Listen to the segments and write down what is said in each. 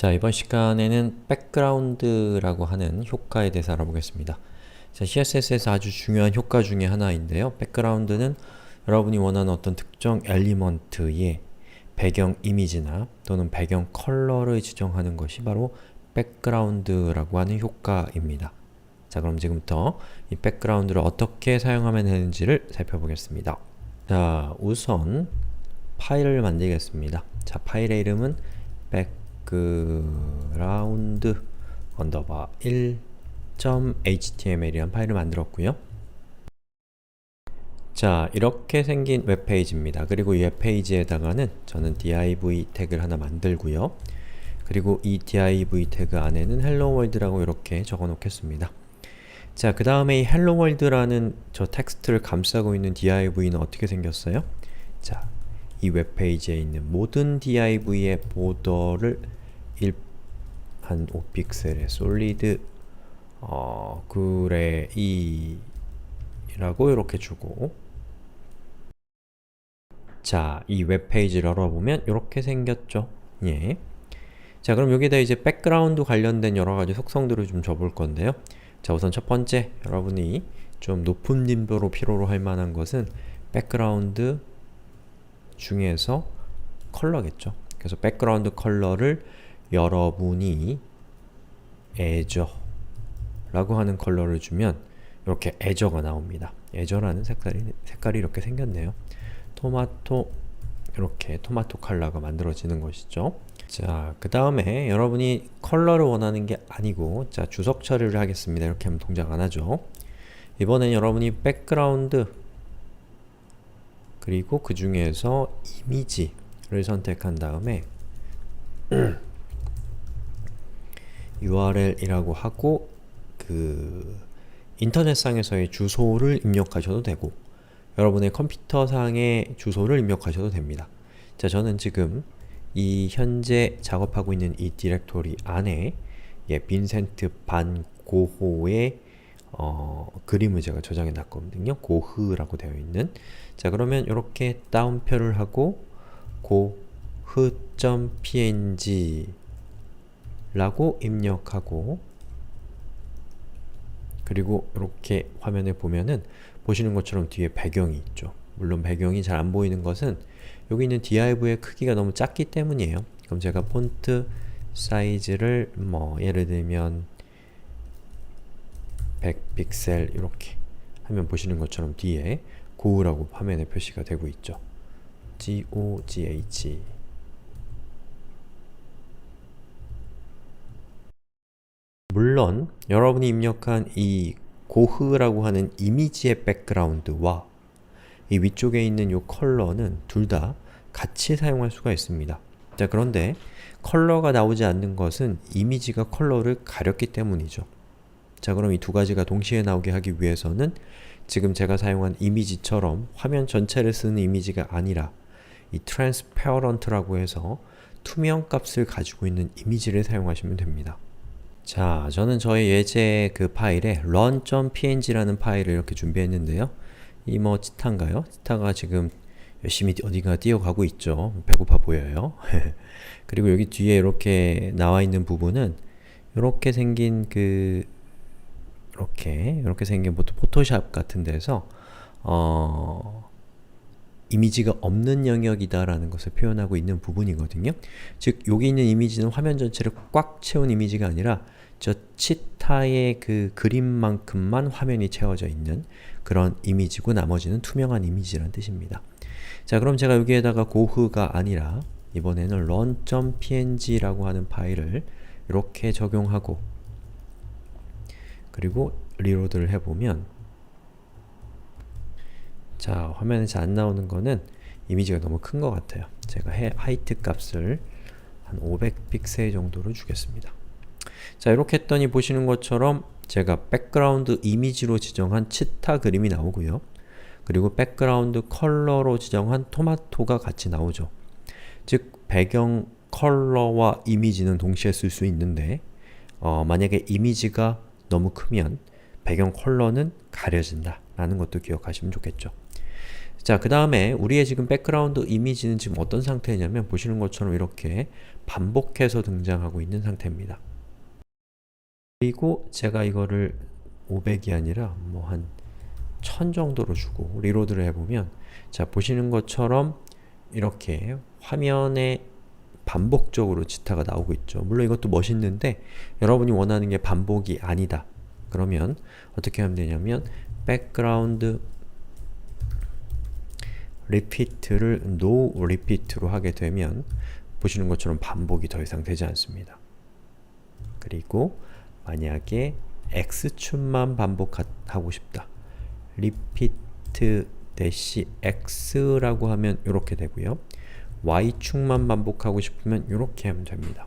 자, 이번 시간에는 백그라운드라고 하는 효과에 대해서 알아보겠습니다. 자, CSS에서 아주 중요한 효과 중에 하나인데요. 백그라운드는 여러분이 원하는 어떤 특정 엘리먼트의 배경 이미지나 또는 배경 컬러를 지정하는 것이 바로 백그라운드라고 하는 효과입니다. 자, 그럼 지금부터 이 백그라운드를 어떻게 사용하면 되는지를 살펴보겠습니다. 자, 우선 파일을 만들겠습니다. 자, 파일의 이름은 background 언더바 1.html이란 파일을 만들었고요. 자, 이렇게 생긴 웹페이지입니다. 그리고 이 웹페이지에다가는 저는 div 태그를 하나 만들고요. 그리고 이 div 태그 안에는 hello world라고 이렇게 적어 놓겠습니다. 자, 그 다음에 이 hello world라는 저 텍스트를 감싸고 있는 div는 어떻게 생겼어요? 자, 이 웹페이지에 있는 모든 div의 보더를 한 5픽셀의 솔리드 그레이라고 이렇게 주고, 자, 이 웹페이지를 열어보면 이렇게 생겼죠. 예. 자, 그럼 여기에다 이제 백그라운드 관련된 여러가지 속성들을 좀 줘볼 건데요. 자, 우선 첫 번째, 여러분이 좀 높은 빈도로 필요로 할 만한 것은 백그라운드 중에서 컬러겠죠. 그래서 백그라운드 컬러를 여러분이 애저 라고 하는 컬러를 주면 이렇게 애저가 나옵니다. 애저라는 색깔이 이렇게 생겼네요. 토마토, 이렇게 토마토 컬러가 만들어지는 것이죠. 자, 그 다음에 여러분이 컬러를 원하는 게 아니고, 자, 주석 처리를 하겠습니다. 이렇게 하면 동작 안 하죠. 이번엔 여러분이 백그라운드 그리고 그 중에서 이미지를 선택한 다음에 URL이라고 하고 그 인터넷상에서의 주소를 입력하셔도 되고 여러분의 컴퓨터상의 주소를 입력하셔도 됩니다. 자, 저는 지금 이 현재 작업하고 있는 이 디렉토리 안에 빈센트 반 고호의 그림을 제가 저장해 놨거든요. 고흐라고 되어 있는. 자, 그러면 이렇게 다운표를 하고 고흐.png 라고 입력하고, 그리고 이렇게 화면에 보면은 보시는 것처럼 뒤에 배경이 있죠. 물론 배경이 잘 안 보이는 것은 여기 있는 div의 크기가 너무 작기 때문이에요. 그럼 제가 폰트 사이즈를 예를 들면 100픽셀 이렇게 하면 보시는 것처럼 뒤에 고흐라고 화면에 표시가 되고 있죠. GOGH. 물론 여러분이 입력한 이 고흐라고 하는 이미지의 백그라운드와 이 위쪽에 있는 이 컬러는 둘 다 같이 사용할 수가 있습니다. 자, 그런데 컬러가 나오지 않는 것은 이미지가 컬러를 가렸기 때문이죠. 자, 그럼 이 두 가지가 동시에 나오게 하기 위해서는 지금 제가 사용한 이미지처럼 화면 전체를 쓰는 이미지가 아니라 이 transparent라고 해서 투명 값을 가지고 있는 이미지를 사용하시면 됩니다. 자, 저는 저의 예제 그 파일에 run.png라는 파일을 이렇게 준비했는데요. 이 치타인가요? 치타가 지금 열심히 어딘가 뛰어가고 있죠. 배고파 보여요. 그리고 여기 뒤에 이렇게 나와 있는 부분은 이렇게 생긴 이렇게 생긴 포토샵 같은 데서 이미지가 없는 영역이다라는 것을 표현하고 있는 부분이거든요. 즉, 여기 있는 이미지는 화면 전체를 꽉 채운 이미지가 아니라 저 치타의 그 그림만큼만 화면이 채워져 있는 그런 이미지고 나머지는 투명한 이미지란 뜻입니다. 자, 그럼 제가 여기에다가 고흐가 아니라 이번에는 run.png라고 하는 파일을 이렇게 적용하고 그리고 리로드를 해보면, 자, 화면에 잘 안 나오는 거는 이미지가 너무 큰 것 같아요. 제가 하이트 값을 한 500픽셀 정도로 주겠습니다. 자, 이렇게 했더니 보시는 것처럼 제가 백그라운드 이미지로 지정한 치타 그림이 나오고요. 그리고 백그라운드 컬러로 지정한 토마토가 같이 나오죠. 즉, 배경 컬러와 이미지는 동시에 쓸 수 있는데 만약에 이미지가 너무 크면 배경 컬러는 가려진다 라는 것도 기억하시면 좋겠죠. 자, 그 다음에 우리의 지금 백그라운드 이미지는 지금 어떤 상태냐면 보시는 것처럼 이렇게 반복해서 등장하고 있는 상태입니다. 그리고 제가 이거를 500이 아니라 뭐 한 1000 정도로 주고 리로드를 해보면 자, 보시는 것처럼 이렇게 화면에 반복적으로 지타가 나오고 있죠. 물론 이것도 멋있는데 여러분이 원하는 게 반복이 아니다. 그러면 어떻게 하면 되냐면 background repeat를 no repeat로 하게 되면 보시는 것처럼 반복이 더 이상 되지 않습니다. 그리고 만약에 x축만 반복하고 싶다. repeat x라고 하면 이렇게 되고요. y축만 반복하고 싶으면 이렇게 하면 됩니다.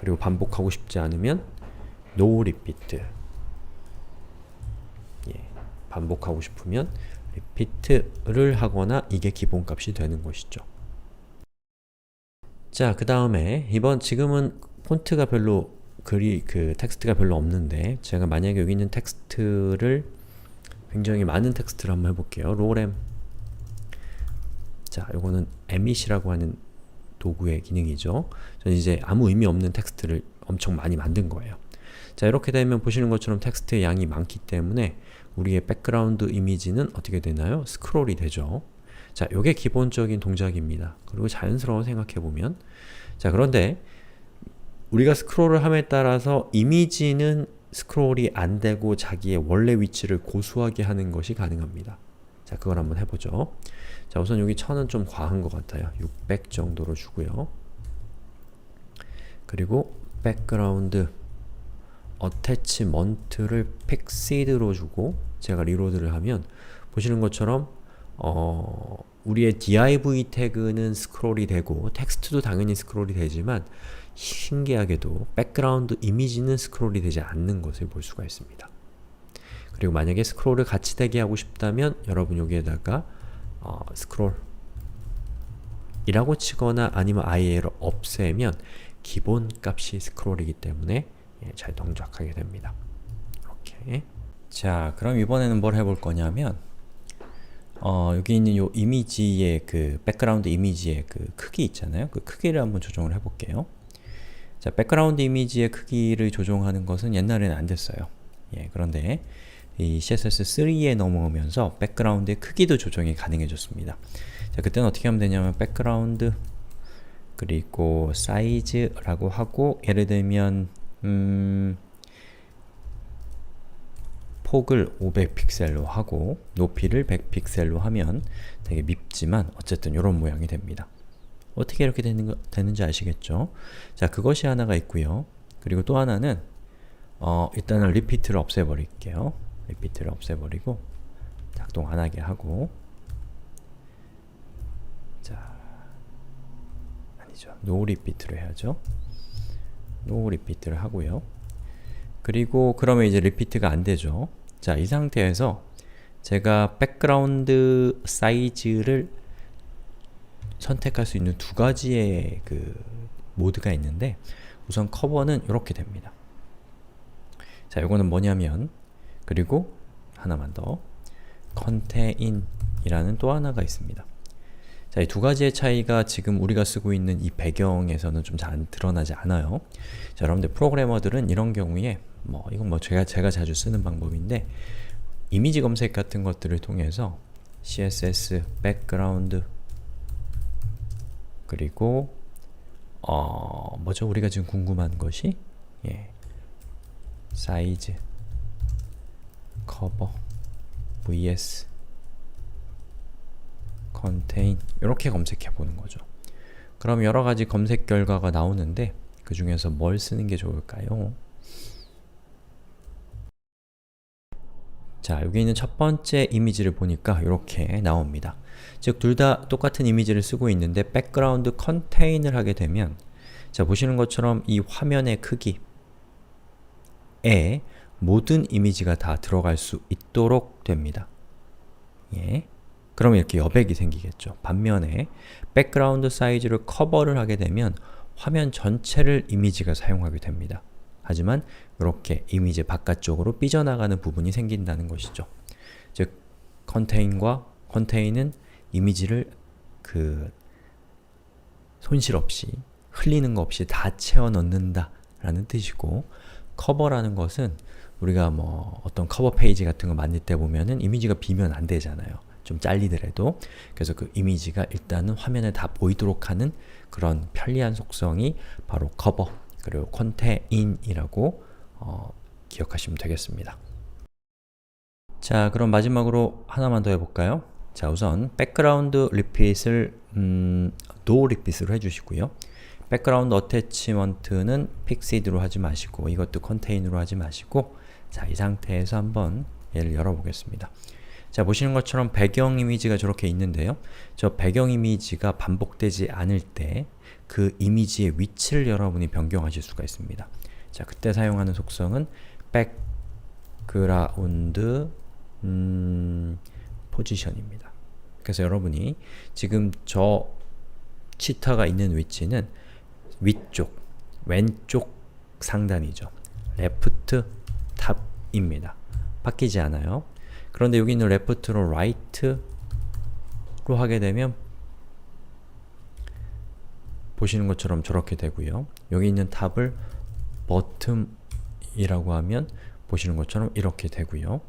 그리고 반복하고 싶지 않으면 no repeat. 반복하고 싶으면 repeat를 하거나 이게 기본값이 되는 것이죠. 자, 그 다음에 지금은 폰트가 별로 텍스트가 별로 없는데 제가 만약에 여기 있는 텍스트를 굉장히 많은 텍스트를 한번 해볼게요. 로렘. 자, 요거는 emit이라고 하는 도구의 기능이죠. 저는 이제 아무 의미 없는 텍스트를 엄청 많이 만든 거예요. 자, 이렇게 되면 보시는 것처럼 텍스트의 양이 많기 때문에 우리의 백그라운드 이미지는 어떻게 되나요? 스크롤이 되죠. 자, 요게 기본적인 동작입니다. 그리고 자연스러워 생각해보면 자, 그런데 우리가 스크롤을 함에 따라서 이미지는 스크롤이 안 되고 자기의 원래 위치를 고수하게 하는 것이 가능합니다. 자, 그걸 한번 해보죠. 자, 우선 여기 1000은 좀 과한 것 같아요. 600 정도로 주고요. 그리고 백그라운드 어태치먼트를 픽시드로 주고 제가 리로드를 하면 보시는 것처럼 우리의 div 태그는 스크롤이 되고 텍스트도 당연히 스크롤이 되지만 신기하게도 백그라운드 이미지는 스크롤이 되지 않는 것을 볼 수가 있습니다. 그리고 만약에 스크롤을 같이 되게 하고 싶다면 여러분 여기에다가 스크롤 이라고 치거나 아니면 아예 얘를 없애면 기본 값이 스크롤이기 때문에 잘 동작하게 됩니다. 이렇게. 자, 그럼 이번에는 뭘 해볼 거냐면 여기 있는 요 이미지의 백그라운드 이미지의 크기 있잖아요. 그 크기를 한번 조정을 해볼게요. 자, 백그라운드 이미지의 크기를 조정하는 것은 옛날에는 안 됐어요. 그런데 이 CSS3에 넘어오면서 백그라운드의 크기도 조정이 가능해졌습니다. 자, 그때는 어떻게 하면 되냐면 백그라운드 그리고 사이즈라고 하고 예를 들면 폭을 500픽셀로 하고 높이를 100픽셀로 하면 되게 밉지만 어쨌든 이런 모양이 됩니다. 어떻게 이렇게 되는지 아시겠죠? 자, 그것이 하나가 있고요. 그리고 또 하나는 일단은 리피트를 없애버릴게요. 리피트를 없애버리고 작동 안 하게 하고 자, 아니죠. 노 리피트를 해야죠. 노 리피트를 하고요. 그리고 그러면 이제 리피트가 안 되죠. 자, 이 상태에서 제가 백그라운드 사이즈를 선택할 수 있는 두 가지의 모드가 있는데 우선 커버는 이렇게 됩니다. 자, 이거는 뭐냐면 그리고 하나만 더 contain 이라는 또 하나가 있습니다. 자, 이 두 가지의 차이가 지금 우리가 쓰고 있는 이 배경에서는 좀 잘 드러나지 않아요. 자, 여러분들 프로그래머들은 이런 경우에 이건 제가 자주 쓰는 방법인데 이미지 검색 같은 것들을 통해서 CSS 백그라운드 그리고 뭐죠? 우리가 지금 궁금한 것이 사이즈 커버 vs contain 이렇게 검색해 보는 거죠. 그럼 여러 가지 검색 결과가 나오는데 그 중에서 뭘 쓰는 게 좋을까요? 자, 여기 있는 첫 번째 이미지를 보니까 이렇게 나옵니다. 즉, 둘 다 똑같은 이미지를 쓰고 있는데 background contain을 하게 되면 자, 보시는 것처럼 이 화면의 크기에 모든 이미지가 다 들어갈 수 있도록 됩니다. 그러면 이렇게 여백이 생기겠죠. 반면에 백그라운드 사이즈를 커버를 하게 되면 화면 전체를 이미지가 사용하게 됩니다. 하지만 이렇게 이미지 바깥쪽으로 삐져나가는 부분이 생긴다는 것이죠. 즉, contain은 이미지를 손실 없이, 흘리는 거 없이 다 채워 넣는다 라는 뜻이고, 커버라는 것은 우리가 뭐 어떤 커버 페이지 같은 거 만들 때 보면은 이미지가 비면 안 되잖아요. 좀 잘리더라도. 그래서 그 이미지가 일단은 화면에 다 보이도록 하는 그런 편리한 속성이 바로 커버, 그리고 컨테인이라고 기억하시면 되겠습니다. 자, 그럼 마지막으로 하나만 더 해볼까요? 자, 우선 백그라운드 리핏을 노 리핏으로 해주시고요. 백그라운드 어태치먼트는 픽시드로 하지 마시고, 이것도 컨테인으로 하지 마시고, 자, 이 상태에서 한번 얘를 열어보겠습니다. 자, 보시는 것처럼 배경 이미지가 저렇게 있는데요. 저 배경 이미지가 반복되지 않을 때 그 이미지의 위치를 여러분이 변경하실 수가 있습니다. 자, 그때 사용하는 속성은 백그라운드 포지션입니다. 그래서 여러분이 지금 저 치타가 있는 위치는 위쪽, 왼쪽 상단이죠. 레프트 탑입니다. 바뀌지 않아요. 그런데 여기 있는 레프트로 라이트로 하게 되면 보시는 것처럼 저렇게 되고요. 여기 있는 탑을 bottom이라고 하면 보시는 것처럼 이렇게 되고요.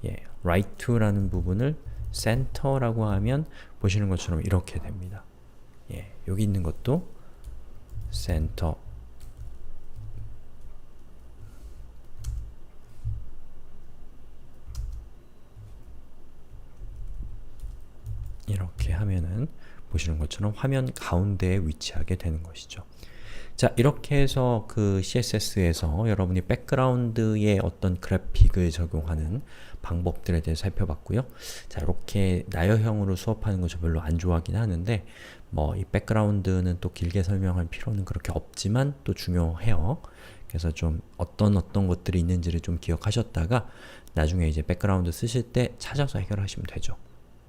예, right to라는 부분을 center라고 하면 보시는 것처럼 이렇게 됩니다. 예, 여기 있는 것도 center, 이렇게 하면은 보시는 것처럼 화면 가운데에 위치하게 되는 것이죠. 자, 이렇게 해서 그 CSS에서 여러분이 백그라운드에 어떤 그래픽을 적용하는 방법들에 대해서 살펴봤고요. 자, 이렇게 나열형으로 수업하는 거 저 별로 안 좋아하긴 하는데 뭐 이 백그라운드는 또 길게 설명할 필요는 그렇게 없지만 또 중요해요. 그래서 좀 어떤 것들이 있는지를 좀 기억하셨다가 나중에 이제 백그라운드 쓰실 때 찾아서 해결하시면 되죠.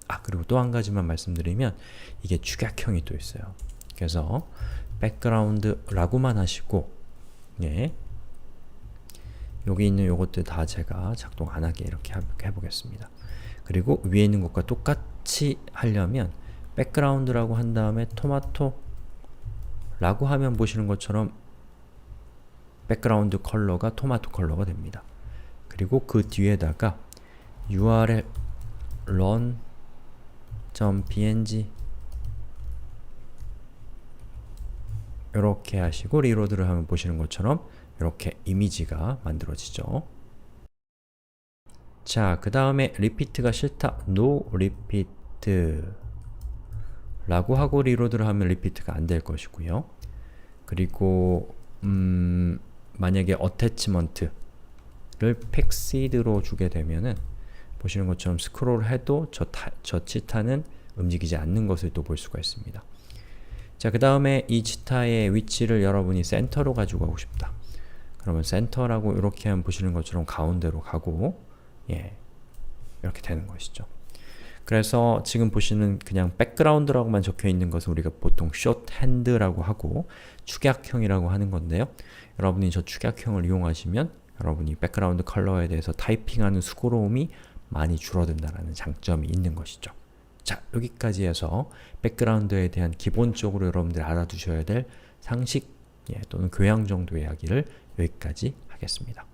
아, 그리고 또 한 가지만 말씀드리면 이게 축약형이 또 있어요. 그래서 백그라운드라고만 하시고, 예, 여기 있는 요것들 다 제가 작동 안 하게 이렇게 해보겠습니다. 그리고 위에 있는 것과 똑같이 하려면 백그라운드라고 한 다음에 토마토 라고 하면 보시는 것처럼 백그라운드 컬러가 토마토 컬러가 됩니다. 그리고 그 뒤에다가 url run.png 이렇게 하시고 리로드를 하면 보시는 것처럼 이렇게 이미지가 만들어지죠. 자, 그 다음에 repeat가 싫다. no repeat 라고 하고 리로드를 하면 repeat가 안 될 것이고요. 그리고 만약에 attachment를 픽시드로 주게 되면은 보시는 것처럼 스크롤 해도 저 치타는 움직이지 않는 것을 또 볼 수가 있습니다. 자, 그 다음에 이 치타의 위치를 여러분이 센터로 가지고 가고 싶다. 그러면 센터라고 이렇게 하면 보시는 것처럼 가운데로 가고, 예, 이렇게 되는 것이죠. 그래서 지금 보시는 그냥 백그라운드라고만 적혀 있는 것은 우리가 보통 숏핸드라고 하고 축약형이라고 하는 건데요. 여러분이 저 축약형을 이용하시면 여러분이 백그라운드 컬러에 대해서 타이핑하는 수고로움이 많이 줄어든다는 장점이 있는 것이죠. 자, 여기까지 해서 백그라운드에 대한 기본적으로 여러분들 알아두셔야 될 상식, 예, 또는 교양 정도의 이야기를 여기까지 하겠습니다.